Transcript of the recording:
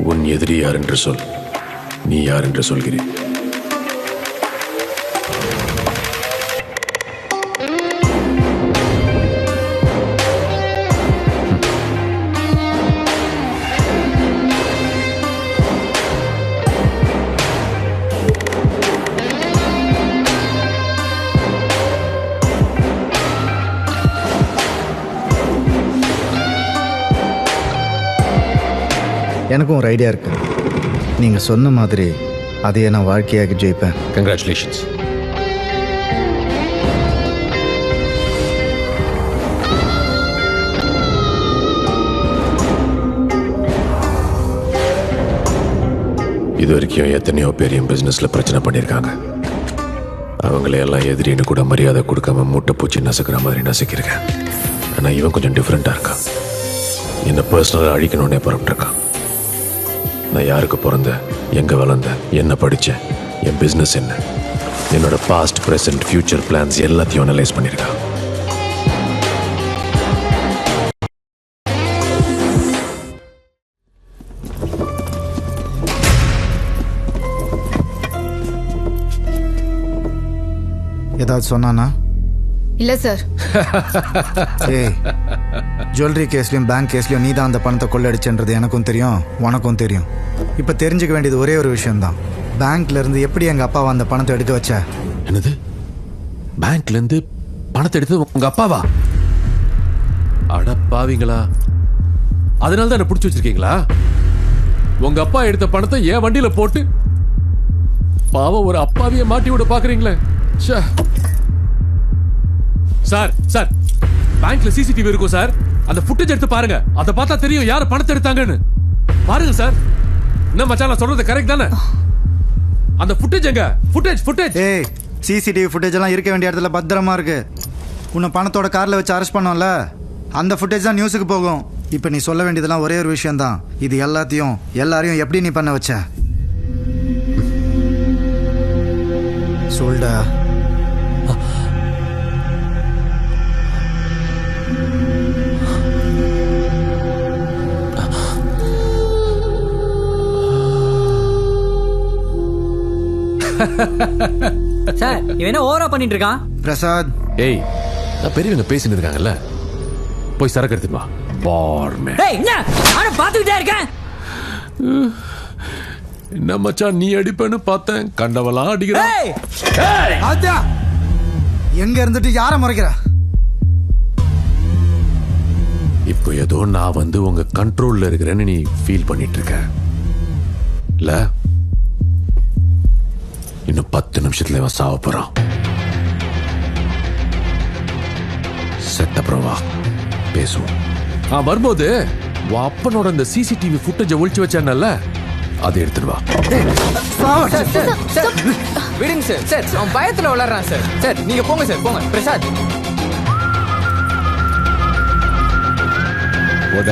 உன் எதிரி யார் என்று சொல். நீ யார் என்று சொல்கிறேன். எனக்கும் ஒரு ஐடியா இருக்கு. நீங்க சொன்ன மாதிரி அதையே நான் வாழ்க்கையாக ஜெயிப்பேன். கங்க்ராச்சுலேஷன்ஸ். இது வரைக்கும் எத்தனையோ பேர் என் பிசினஸ்ல பிரச்சனை பண்ணியிருக்காங்க. அவங்களையெல்லாம் எதிரின்னு கூட மரியாதை கொடுக்காம மூட்டை பூச்சி நசுக்கிற மாதிரி நசுக்கியிருக்கேன். ஆனால் இவன் கொஞ்சம் டிஃப்ரெண்டாக இருக்கான். என்னை பர்சனலாக அழிக்கணுன்னே புறப்பட்டுருக்கான். நான் யாருக்கு பிறந்தேன், எங்கே வளர்ந்தேன், என்ன படித்தேன், என் பிஸ்னஸ் என்ன, என்னோட பாஸ்ட் ப்ரெசன்ட் ஃபியூச்சர் பிளான்ஸ் எல்லாத்தையும் அனலைஸ் பண்ணியிருக்கான். ஏதாவது சொன்னானா? இல்ல சார். ஏய், ஜுவல்லரி கேஸ்லயும் பேங்க் கேஸ்லயும் நீ தான் அந்த பணத்தை கொள்ளடிச்சன்றது எனக்கும் தெரியும், உனக்கும் தெரியும். இப்போ தெரிஞ்சுக்க வேண்டியது ஒரே ஒரு விஷயம்தான். பேங்க்ல இருந்து எப்படி எங்க அப்பாவை அந்த பணத்தை எடுக்க வச்ச? என்னது? பேங்க்ல இருந்து பணத்தை எடுத்தது உங்க அப்பாவா? அடப்பாவீங்களா, அதனால தான் என்ன பிடிச்சி வச்சிருக்கீங்களா? உங்க அப்பா எடுத்த பணத்தை என் வண்டியில போட்டு பாவம் ஒரு அப்பாவிய மாட்டி விட பாக்குறீங்களே. சார் சார், பேங்க்ல சிசிடிவி இருக்கும் சார். அந்த ஃபுட்டேஜ் எடுத்து பாருங்க. அதை பார்த்தா தெரியும் யார் பணத்தை எடுத்தாங்கன்னு. பாருங்க சார். என்ன மச்சான், நான் சொல்றது கரெக்ட் தானே? அந்த ஃபுட்டேஜ் எங்க? ஃபுட்டேஜ். ஏய், சிசிடிவி ஃபுட்டேஜ் எல்லாம் இருக்க வேண்டிய இடத்துல பத்திரமா இருக்கு. உன்னை பணத்தோட கார்ல வச்சு அரெஸ்ட் பண்ணோம்ல, அந்த ஃபுட்டேஜ் தான் நியூஸுக்கு போகும். இப்போ நீ சொல்ல வேண்டியதெல்லாம் ஒரே ஒரு விஷயம் தான். இது எல்லாரையும் எப்படி நீ பண்ண வச்ச? சொல்டா. சார், இவன் என்ன ஓவரா பண்ணிட்டு இருக்கான்? பிரசாத், ஏய், நான் பெரியவங்க பேசிட்டு இருக்காங்கல்ல, போய் சரக்கு எடுத்துட்டு வா. பார்மே. ஏய், என்ன நானும் பாத்துக்கிட்டே இருக்கேன். என்ன மச்சான், நீ அடிப்பேன்னு பார்த்தேன், கண்டவெல்லாம் அடிக்கிறா. ஏய், ஆத்யா, எங்க இருந்துட்டு யாரை முறைக்கிற? இப்போ ஏதோ நான் வந்து உங்க கண்ட்ரோல்ல இருக்கிறேன்னு நீ ஃபீல் பண்ணிட்டு இருக்க இல்ல? இன்னும் 10 நிமிஷத்துல இவன் சாவ போறான். செத்தப்புறம் வா, பேசுவோம். வரும்போது அப்பனோட இந்த சிசிடிவி ஃபுட்டேஜை ஒளிச்சு வச்சானல்ல, அதை எடுத்துட்டு வா. விடுங்க சார். சார், அவன் பயத்துல வளர்றான் சார். சார், நீங்க போங்க சார், போங்க. பிரசாத், போட